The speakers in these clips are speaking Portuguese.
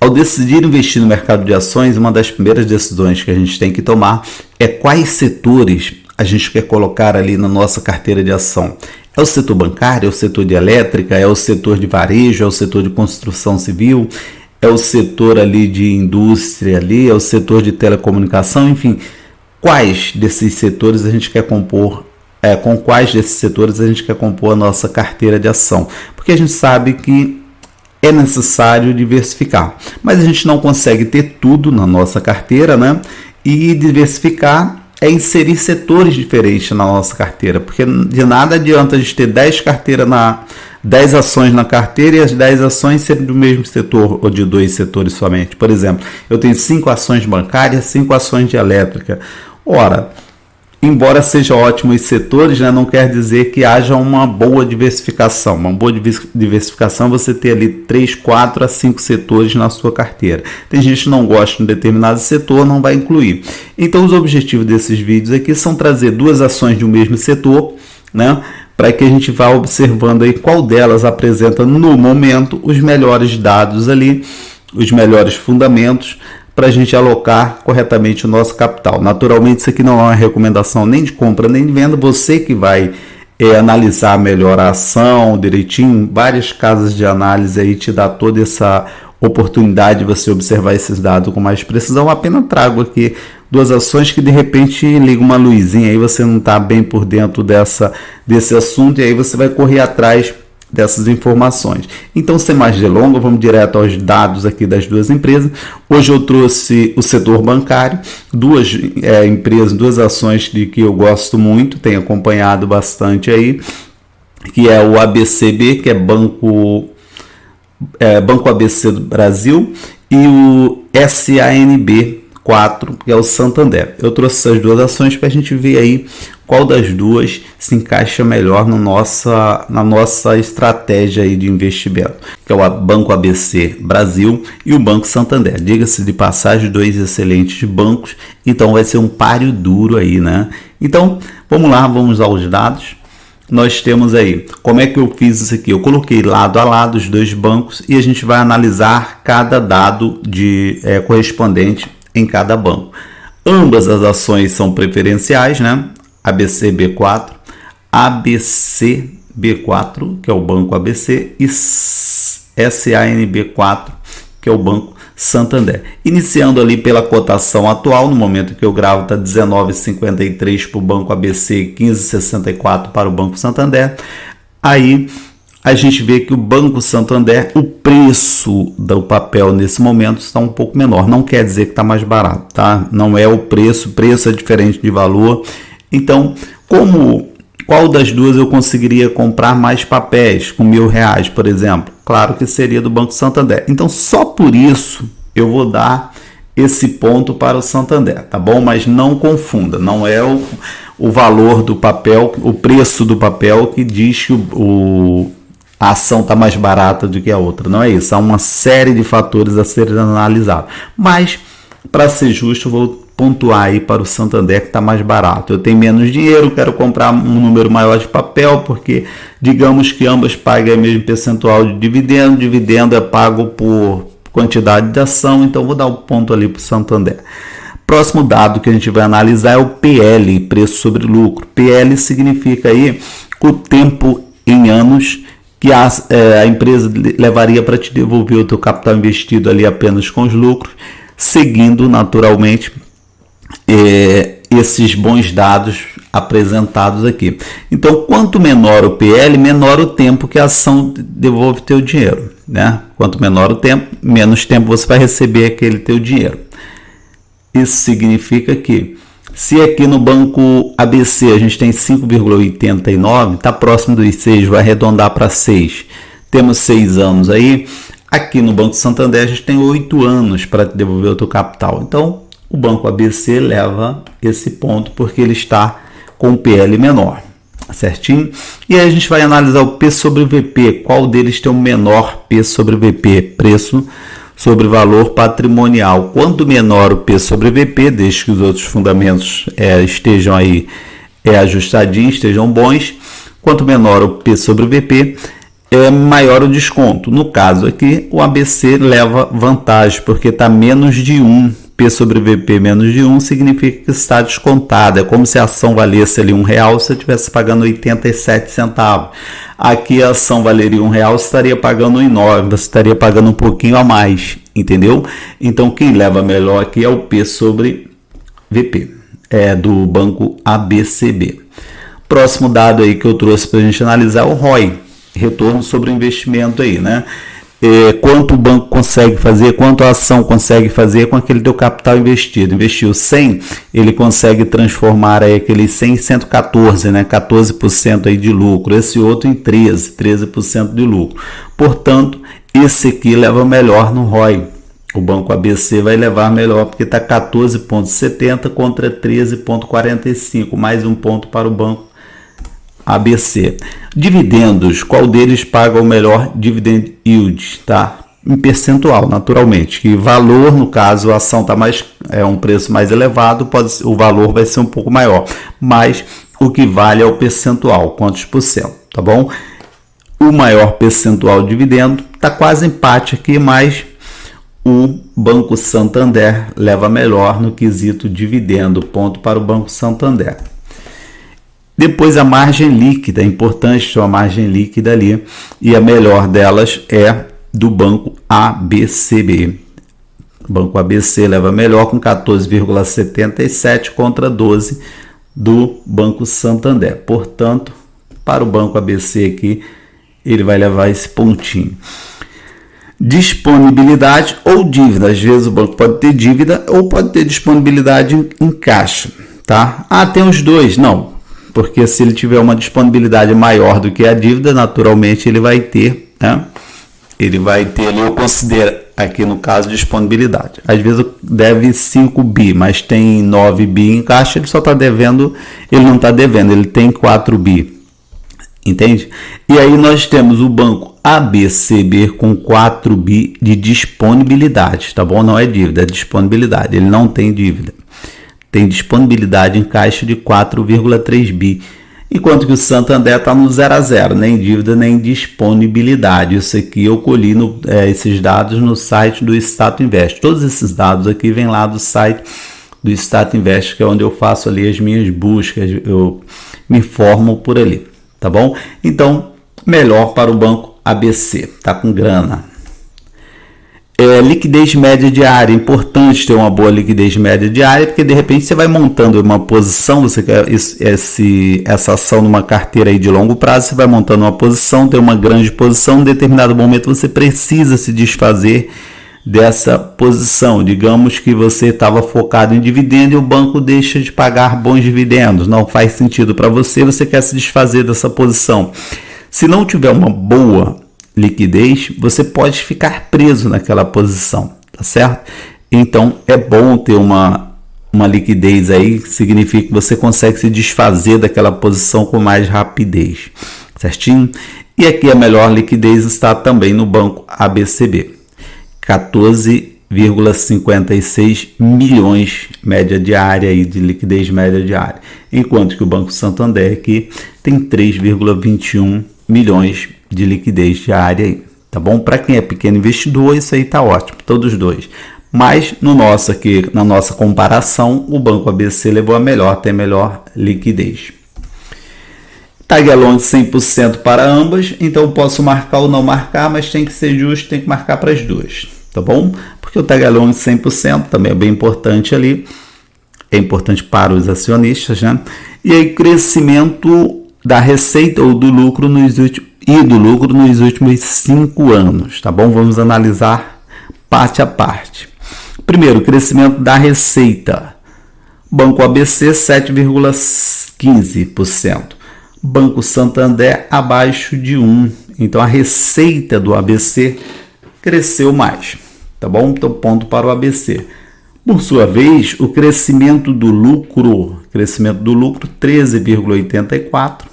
Ao decidir investir no mercado de ações, uma das primeiras decisões que a gente tem que tomar é quais setores a gente quer colocar ali na nossa carteira de ação. É o setor bancário, é o setor de elétrica, é o setor de varejo, é o setor de construção civil, é o setor ali de indústria, ali, é o setor de telecomunicação, enfim. Quais desses setores a gente quer compor, com quais desses setores a gente quer compor a nossa carteira de ação? Porque a gente sabe que é necessário diversificar, mas a gente não consegue ter tudo na nossa carteira, né? E diversificar é inserir setores diferentes na nossa carteira, porque de nada adianta a gente ter 10 ações na carteira e as 10 ações serem do mesmo setor ou de 2 setores somente. Por exemplo, eu tenho 5 ações bancárias, 5 ações de elétrica. Ora, embora sejam ótimos setores, né, não quer dizer que haja uma boa diversificação. Uma boa diversificação é você ter ali 3, 4 a 5 setores na sua carteira. Tem gente que não gosta de um determinado setor, não vai incluir. Então, os objetivos desses vídeos aqui são trazer 2 ações de um mesmo setor, né, para que a gente vá observando aí qual delas apresenta no momento os melhores dados ali, os melhores fundamentos, para a gente alocar corretamente o nosso capital. Naturalmente, isso aqui não é uma recomendação nem de compra nem de venda, você que vai analisar melhor a ação direitinho, várias casas de análise aí te dá toda essa oportunidade de você observar esses dados com mais precisão. Apenas trago aqui 2 ações que de repente liga uma luzinha, aí você não está bem por dentro desse assunto e aí você vai correr atrás dessas informações. Então, sem mais delongas, vamos direto aos dados aqui das 2 empresas. Hoje eu trouxe o setor bancário, 2 empresas, 2 ações de que eu gosto muito, tenho acompanhado bastante aí, que é o ABCB, que é Banco ABC do Brasil, e o SANB 4, que é o Santander. Eu trouxe essas 2 ações para a gente ver aí qual das 2 se encaixa melhor na nossa estratégia aí de investimento, que é o Banco ABC Brasil e o Banco Santander. Diga-se de passagem, 2 excelentes bancos, então vai ser um páreo duro aí, né? Então, vamos lá, vamos aos dados. Nós temos aí, como é que eu fiz isso aqui? Eu coloquei lado a lado os 2 bancos e a gente vai analisar cada dado correspondente em cada banco. Ambas as ações são preferenciais, né? ABCB4, ABCB4, que é o Banco ABC, e SANB4, que é o Banco Santander. Iniciando ali pela cotação atual, no momento que eu gravo está 19,53 para o Banco ABC, 15,64 para o Banco Santander. Aí a gente vê que o Banco Santander, o preço do papel nesse momento está um pouco menor. Não quer dizer que está mais barato, tá? Não é o preço é diferente de valor. Então, qual das 2 eu conseguiria comprar mais papéis com R$1.000, por exemplo? Claro que seria do Banco Santander. Então, só por isso eu vou dar esse ponto para o Santander, tá bom? Mas não confunda, não é o valor do papel, o preço do papel que diz que a ação está mais barata do que a outra. Não é isso, há uma série de fatores a serem analisados. Mas, para ser justo, eu vou pontuar aí para o Santander, que está mais barato. Eu tenho menos dinheiro, quero comprar um número maior de papel, porque digamos que ambas pagam o mesmo percentual de dividendo. Dividendo é pago por quantidade de ação, então vou dar o ponto ali para o Santander. Próximo dado que a gente vai analisar é o PL, preço sobre lucro. PL significa aí o tempo em anos que a empresa levaria para te devolver o teu capital investido ali apenas com os lucros, seguindo naturalmente esses bons dados apresentados aqui. Então, quanto menor o PL, menor o tempo que a ação devolve teu dinheiro, né? Quanto menor o tempo, menos tempo você vai receber aquele teu dinheiro. Isso significa que se aqui no Banco ABC a gente tem 5,89, está próximo dos 6, vai arredondar para 6. Temos 6 anos aí. Aqui no Banco Santander a gente tem 8 anos para devolver o teu capital. Então, o Banco ABC leva esse ponto porque ele está com o PL menor, certinho? E aí a gente vai analisar o P sobre VP. Qual deles tem o menor P sobre VP? Preço sobre valor patrimonial. Quanto menor o P sobre VP, desde que os outros fundamentos estejam aí ajustadinhos, estejam bons, quanto menor o P sobre VP, é maior o desconto. No caso aqui, o ABC leva vantagem, porque está menos de 1. P sobre VP menos de 1 significa que está descontado. É como se a ação valesse ali R$1, você estivesse pagando 87 centavos. Aqui a ação valeria R$1, você estaria pagando 1,9, você estaria pagando um pouquinho a mais, entendeu? Então quem leva melhor aqui é o P sobre VP, do banco ABCB. Próximo dado aí que eu trouxe para a gente analisar é o ROI, retorno sobre o investimento aí, né? Quanto o banco consegue fazer, quanto a ação consegue fazer com aquele teu capital investido. Investiu 100, ele consegue transformar aí aquele 100 em 114, né? 14% aí de lucro. Esse outro em 13% de lucro. Portanto, esse aqui leva melhor no ROI. O banco ABC vai levar melhor porque está 14,70 contra 13,45, mais um ponto para o banco ABC. Dividendos, qual deles paga o melhor dividend yield, tá? Em percentual, naturalmente. E valor, no caso, a ação tá um preço mais elevado, o valor vai ser um pouco maior. Mas o que vale é o percentual, quantos por cento, tá bom? O maior percentual de dividendo tá quase empate aqui, mas o Banco Santander leva melhor no quesito dividendo, ponto para o Banco Santander. Depois a margem líquida, é importante ter uma margem líquida ali, e a melhor delas é do banco ABCB. O banco ABC leva melhor com 14,77 contra 12 do Banco Santander. Portanto, para o banco ABC aqui, ele vai levar esse pontinho. Disponibilidade ou dívida. Às vezes o banco pode ter dívida ou pode ter disponibilidade em caixa, tá? Tem os dois? Não. Porque se ele tiver uma disponibilidade maior do que a dívida, naturalmente ele vai ter, né? Ele vai ter ali, eu considero aqui no caso, disponibilidade. Às vezes deve 5 bi, mas tem 9 bi em caixa, ele só está devendo, ele não está devendo, ele tem 4 bi. Entende? E aí nós temos o banco ABCB com 4 bi de disponibilidade, tá bom? Não é dívida, é disponibilidade, ele não tem dívida. Tem disponibilidade em caixa de 4,3 bi, enquanto que o Santander está no 0 a 0, nem dívida nem disponibilidade. Isso aqui eu colhi esses dados no site do Stato Invest. Todos esses dados aqui vêm lá do site do Stato Invest, que é onde eu faço ali as minhas buscas, eu me informo por ali, tá bom? Então, melhor para o banco ABC, tá com grana. Liquidez média diária, importante ter uma boa liquidez média diária, porque de repente você vai montando uma posição, você quer essa ação numa carteira aí de longo prazo, você vai montando uma posição, tem uma grande posição, em determinado momento você precisa se desfazer dessa posição. Digamos que você estava focado em dividendo e o banco deixa de pagar bons dividendos, não faz sentido para você, você quer se desfazer dessa posição. Se não tiver uma boa liquidez, você pode ficar preso naquela posição, tá certo? Então é bom ter uma liquidez aí, que significa que você consegue se desfazer daquela posição com mais rapidez, certinho? E aqui a melhor liquidez está também no banco ABCB, 14,56 milhões média diária aí de liquidez média diária, enquanto que o Banco Santander aqui tem 3,21 milhões de liquidez diária aí, tá bom? Para quem é pequeno investidor, isso aí tá ótimo, todos os dois. Mas no nosso aqui, na nossa comparação, o Banco ABC levou a melhor, tem melhor liquidez. Tag along 100% para ambas, então eu posso marcar ou não marcar, mas tem que ser justo, tem que marcar para as duas, tá bom? Porque o tag along 100% também é bem importante ali, é importante para os acionistas, né? E aí crescimento da receita ou do lucro nos últimos 5 anos, tá bom? Vamos analisar parte a parte. Primeiro, crescimento da receita. Banco ABC 7,15%. Banco Santander abaixo de 1. Então a receita do ABC cresceu mais, tá bom? Então ponto para o ABC. Por sua vez, o crescimento do lucro 13,84%.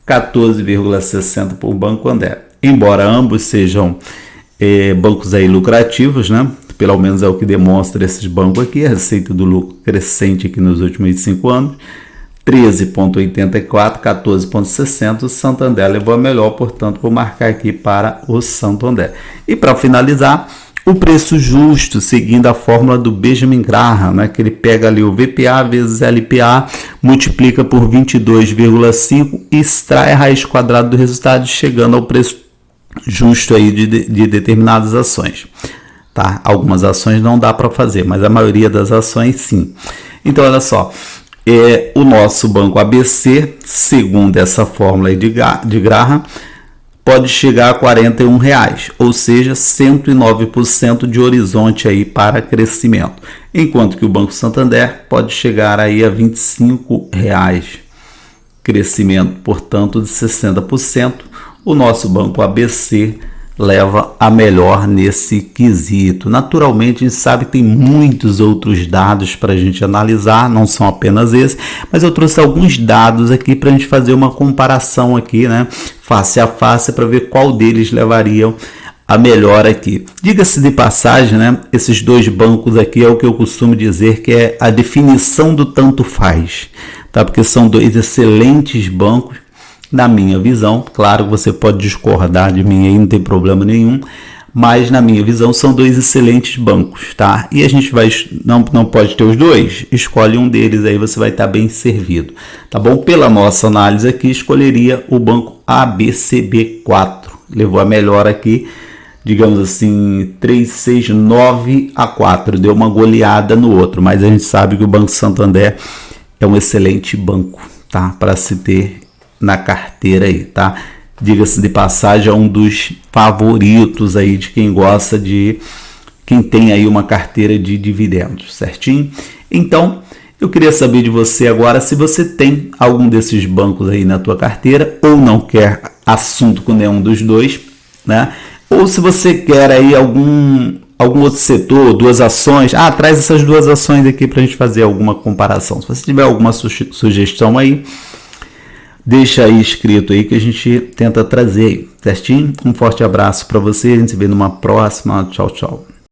14,60% para o Banco André. Embora ambos sejam bancos aí lucrativos, né? Pelo menos é o que demonstra esses bancos aqui, a receita do lucro crescente aqui nos últimos 5 anos, 13,84, 14,60, o Santander levou a melhor, portanto vou marcar aqui para o Santander. E para finalizar, o preço justo, seguindo a fórmula do Benjamin Graham, né, que ele pega ali o VPA vezes LPA, multiplica por 22,5 e extrai a raiz quadrada do resultado, chegando ao preço justo aí de determinadas ações. Tá? Algumas ações não dá para fazer, mas a maioria das ações sim. Então olha só, o nosso banco ABC, segundo essa fórmula aí de Graham, pode chegar a R$41, ou seja, 109% de horizonte aí para crescimento. Enquanto que o Banco Santander pode chegar aí a R$25, crescimento, portanto, de 60%. O nosso Banco ABC leva a melhor nesse quesito. Naturalmente, a gente sabe que tem muitos outros dados para a gente analisar, não são apenas esses, mas eu trouxe alguns dados aqui para a gente fazer uma comparação aqui, né, face a face, para ver qual deles levariam a melhor aqui. Diga-se de passagem, né, esses dois bancos aqui é o que eu costumo dizer que é a definição do tanto faz, tá? Porque são dois excelentes bancos, na minha visão. Claro que você pode discordar de mim aí, não tem problema nenhum, mas na minha visão são dois excelentes bancos, tá? E a gente não pode ter os dois, escolhe um deles aí, você vai estar bem servido, tá bom? Pela nossa análise aqui, escolheria o banco ABCB4, levou a melhor aqui, digamos assim, 369-4, deu uma goleada no outro, mas a gente sabe que o Banco Santander é um excelente banco, tá? Para se ter na carteira aí, tá? Diga-se de passagem, é um dos favoritos aí de quem gosta quem tem aí uma carteira de dividendos, certinho? Então, eu queria saber de você agora se você tem algum desses bancos aí na tua carteira ou não quer assunto com nenhum dos dois, né? Ou se você quer aí algum outro setor, duas ações, traz essas duas ações aqui para a gente fazer alguma comparação. Se você tiver alguma sugestão aí, deixa aí escrito aí que a gente tenta trazer aí, certinho? Um forte abraço para você, a gente se vê numa próxima. Tchau, tchau.